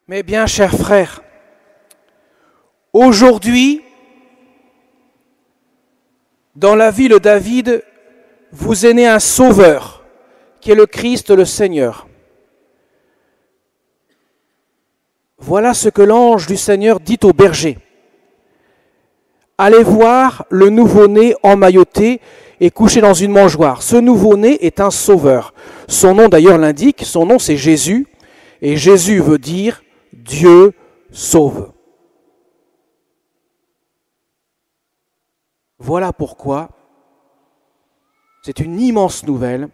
Mes bien chers frères, aujourd'hui, dans la vie de David, vous est né un sauveur, qui est le Christ, le Seigneur. Voilà ce que l'ange du Seigneur dit au berger. Allez voir le nouveau-né emmailloté et couché dans une mangeoire. Ce nouveau-né est un sauveur. Son nom d'ailleurs l'indique, son nom c'est Jésus, et Jésus veut dire Dieu sauve. Voilà pourquoi c'est une immense nouvelle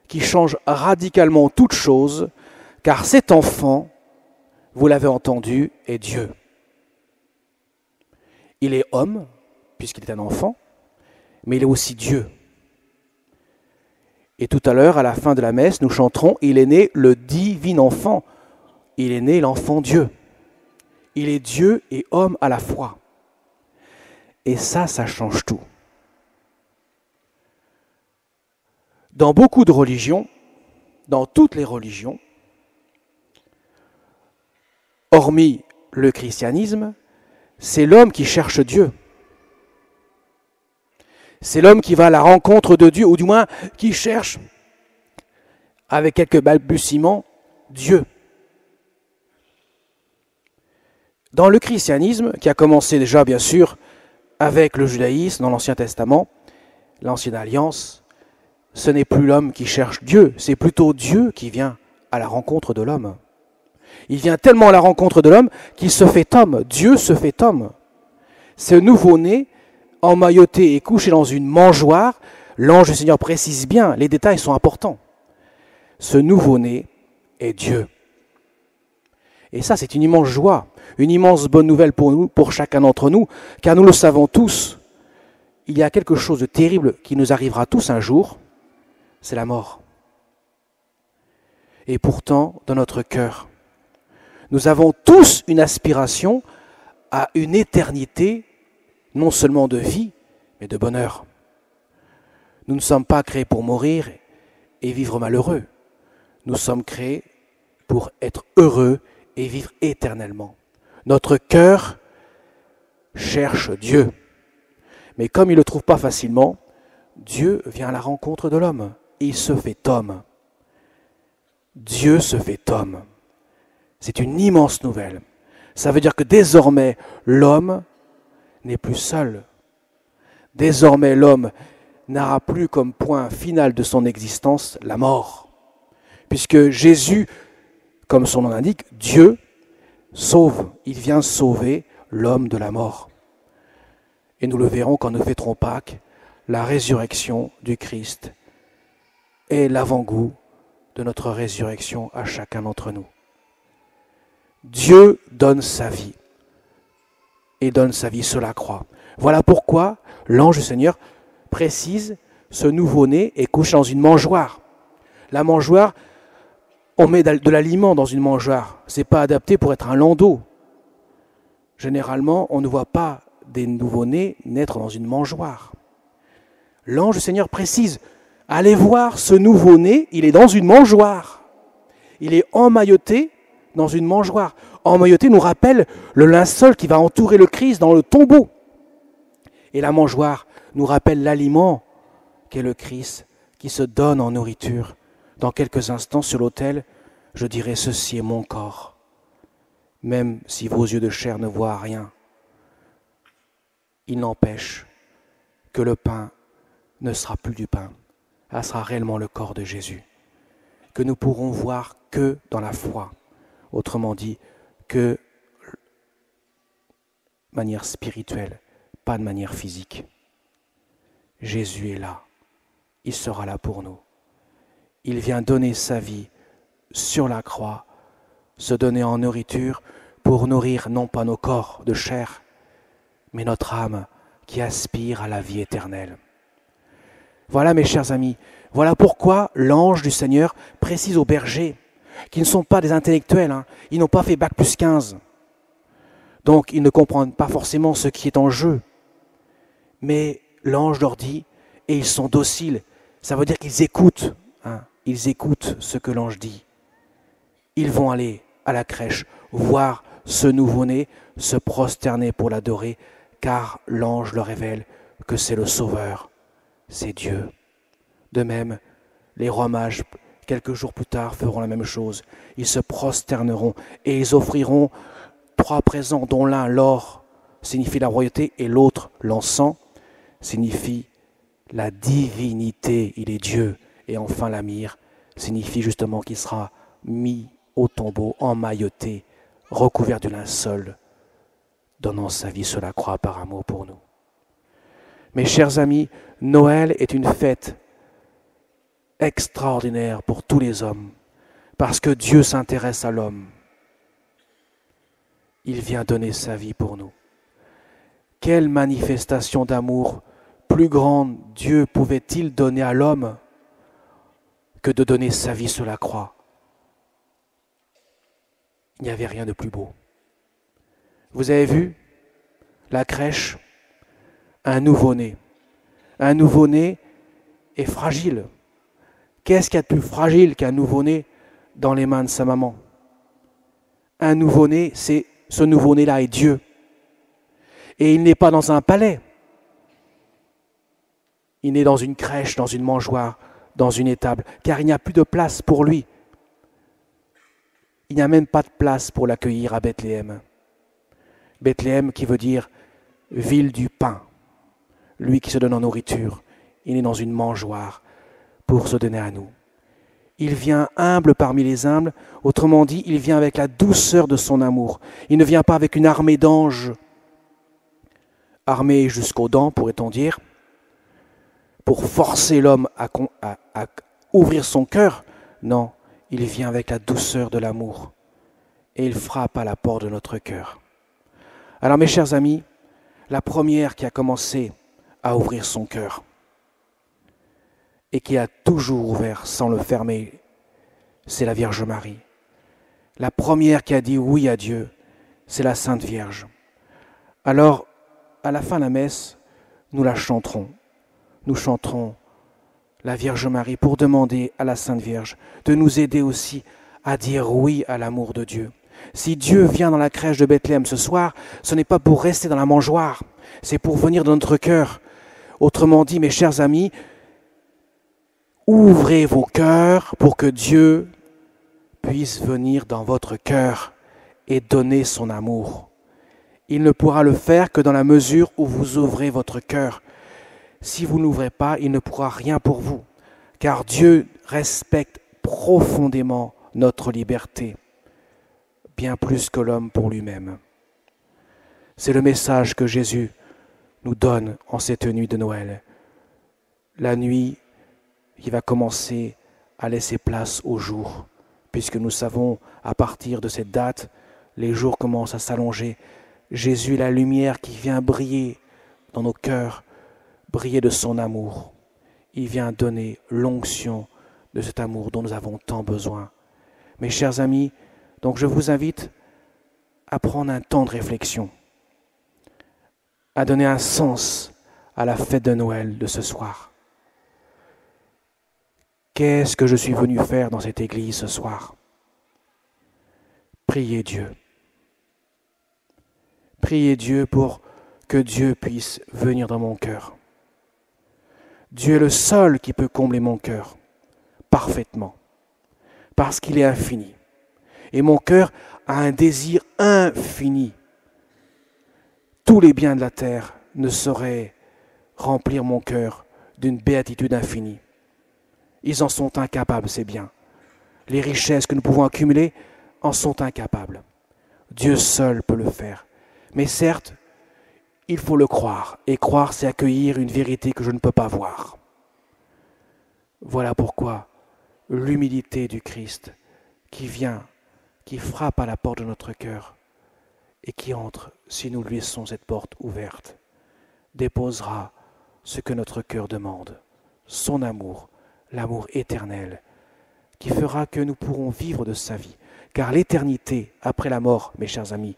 qui change radicalement toute chose, car cet enfant, vous l'avez entendu, est Dieu. Il est homme, puisqu'il est un enfant, mais il est aussi Dieu. Et tout à l'heure, à la fin de la messe, nous chanterons « Il est né le divin enfant ». Il est né l'enfant Dieu. Il est Dieu et homme à la fois. Et ça change tout. Dans beaucoup de religions, dans toutes les religions, hormis le christianisme, c'est l'homme qui cherche Dieu. C'est l'homme qui va à la rencontre de Dieu, ou du moins qui cherche, avec quelques balbutiements, Dieu. Dans le christianisme, qui a commencé déjà bien sûr avec le judaïsme dans l'Ancien Testament, l'Ancienne Alliance, ce n'est plus l'homme qui cherche Dieu, c'est plutôt Dieu qui vient à la rencontre de l'homme. Il vient tellement à la rencontre de l'homme qu'il se fait homme, Dieu se fait homme. Ce nouveau-né, emmailloté et couché dans une mangeoire, l'ange du Seigneur précise bien, les détails sont importants. Ce nouveau-né est Dieu. Et ça, c'est une immense joie, une immense bonne nouvelle pour nous, pour chacun d'entre nous, car nous le savons tous, il y a quelque chose de terrible qui nous arrivera tous un jour, c'est la mort. Et pourtant, dans notre cœur, nous avons tous une aspiration à une éternité, non seulement de vie, mais de bonheur. Nous ne sommes pas créés pour mourir et vivre malheureux. Nous sommes créés pour être heureux et vivre éternellement. Notre cœur cherche Dieu. Mais comme il ne le trouve pas facilement, Dieu vient à la rencontre de l'homme. Et il se fait homme. Dieu se fait homme. C'est une immense nouvelle. Ça veut dire que désormais, l'homme n'est plus seul. Désormais, l'homme n'aura plus comme point final de son existence la mort. Puisque Jésus, comme son nom l'indique, Dieu sauve. Il vient sauver l'homme de la mort. Et nous le verrons quand nous fêterons Pâques, la résurrection du Christ est l'avant-goût de notre résurrection à chacun d'entre nous. Dieu donne sa vie et donne sa vie sur la croix. Voilà pourquoi l'ange du Seigneur précise ce nouveau-né est couché dans une mangeoire. La mangeoire, on met de l'aliment dans une mangeoire. Ce n'est pas adapté pour être un landau. Généralement, on ne voit pas des nouveau-nés naître dans une mangeoire. L'ange du Seigneur précise, allez voir ce nouveau-né, il est dans une mangeoire. Il est emmailloté dans une mangeoire. Emmailloté nous rappelle le linceul qui va entourer le Christ dans le tombeau. Et la mangeoire nous rappelle l'aliment qu'est le Christ qui se donne en nourriture. Dans quelques instants sur l'autel, je dirai ceci est mon corps. Même si vos yeux de chair ne voient rien, il n'empêche que le pain ne sera plus du pain. Ça sera réellement le corps de Jésus, que nous pourrons voir que dans la foi. Autrement dit, que de manière spirituelle, pas de manière physique. Jésus est là, il sera là pour nous. Il vient donner sa vie sur la croix, se donner en nourriture pour nourrir non pas nos corps de chair, mais notre âme qui aspire à la vie éternelle. Voilà mes chers amis, voilà pourquoi l'ange du Seigneur précise aux bergers, qui ne sont pas des intellectuels, ils n'ont pas fait bac plus 15. Donc ils ne comprennent pas forcément ce qui est en jeu. Mais l'ange leur dit, et ils sont dociles, ça veut dire qu'ils écoutent, ils écoutent ce que l'ange dit. Ils vont aller à la crèche, voir ce nouveau-né, se prosterner pour l'adorer, car l'ange leur révèle que c'est le Sauveur, c'est Dieu. De même, les rois mages, quelques jours plus tard, feront la même chose. Ils se prosterneront et ils offriront 3 présents, dont l'un, l'or, signifie la royauté, et l'autre, l'encens, signifie la divinité, il est Dieu. Et enfin, la myrrhe signifie justement qu'il sera mis au tombeau, emmailloté, recouvert du linceul, donnant sa vie sur la croix par amour pour nous. Mes chers amis, Noël est une fête extraordinaire pour tous les hommes, parce que Dieu s'intéresse à l'homme. Il vient donner sa vie pour nous. Quelle manifestation d'amour plus grande Dieu pouvait-il donner à l'homme que de donner sa vie sur la croix? Il n'y avait rien de plus beau. Vous avez vu la crèche, un nouveau-né. Un nouveau-né est fragile. Qu'est-ce qu'il y a de plus fragile qu'un nouveau-né dans les mains de sa maman? Un nouveau-né, ce nouveau-né-là est Dieu. Et il n'est pas dans un palais. Il est dans une crèche, dans une mangeoire, dans une étable, car il n'y a plus de place pour lui. Il n'y a même pas de place pour l'accueillir à Bethléem. Bethléem qui veut dire ville du pain. Lui qui se donne en nourriture, il est dans une mangeoire pour se donner à nous. Il vient humble parmi les humbles, autrement dit, il vient avec la douceur de son amour. Il ne vient pas avec une armée d'anges, armés jusqu'aux dents, pourrait-on dire, pour forcer l'homme à ouvrir son cœur. Non, il vient avec la douceur de l'amour et il frappe à la porte de notre cœur. Alors mes chers amis, la première qui a commencé à ouvrir son cœur et qui a toujours ouvert sans le fermer, c'est la Vierge Marie. La première qui a dit oui à Dieu, c'est la Sainte Vierge. Alors, à la fin de la messe, nous la chanterons. Nous chanterons la Vierge Marie pour demander à la Sainte Vierge de nous aider aussi à dire oui à l'amour de Dieu. Si Dieu vient dans la crèche de Bethléem ce soir, ce n'est pas pour rester dans la mangeoire, c'est pour venir dans notre cœur. Autrement dit, mes chers amis, ouvrez vos cœurs pour que Dieu puisse venir dans votre cœur et donner son amour. Il ne pourra le faire que dans la mesure où vous ouvrez votre cœur. Si vous n'ouvrez pas, il ne pourra rien pour vous, car Dieu respecte profondément notre liberté, bien plus que l'homme pour lui-même. C'est le message que Jésus nous donne en cette nuit de Noël. La nuit qui va commencer à laisser place au jour, puisque nous savons, à partir de cette date, les jours commencent à s'allonger. Jésus est la lumière qui vient briller dans nos cœurs, briller de son amour. Il vient donner l'onction de cet amour dont nous avons tant besoin. Mes chers amis, donc je vous invite à prendre un temps de réflexion, à donner un sens à la fête de Noël de ce soir. Qu'est-ce que je suis venu faire dans cette église ce soir? Priez Dieu. Priez Dieu pour que Dieu puisse venir dans mon cœur. Dieu est le seul qui peut combler mon cœur parfaitement, parce qu'il est infini. Et mon cœur a un désir infini. Tous les biens de la terre ne sauraient remplir mon cœur d'une béatitude infinie. Ils en sont incapables, ces biens. Les richesses que nous pouvons accumuler en sont incapables. Dieu seul peut le faire. Mais certes, il faut le croire. Et croire, c'est accueillir une vérité que je ne peux pas voir. Voilà pourquoi l'humilité du Christ qui vient, qui frappe à la porte de notre cœur et qui entre, si nous lui laissons cette porte ouverte, déposera ce que notre cœur demande, son amour, l'amour éternel, qui fera que nous pourrons vivre de sa vie. Car l'éternité, après la mort, mes chers amis,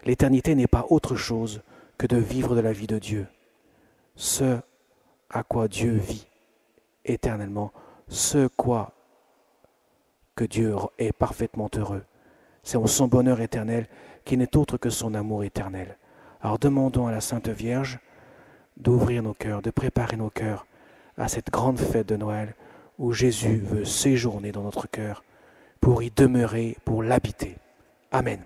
l'éternité n'est pas autre chose que de vivre de la vie de Dieu. Ce à quoi Dieu vit éternellement, ce quoi que Dieu est parfaitement heureux, c'est son bonheur éternel qui n'est autre que son amour éternel. Alors demandons à la Sainte Vierge d'ouvrir nos cœurs, de préparer nos cœurs à cette grande fête de Noël où Jésus veut séjourner dans notre cœur pour y demeurer, pour l'habiter. Amen.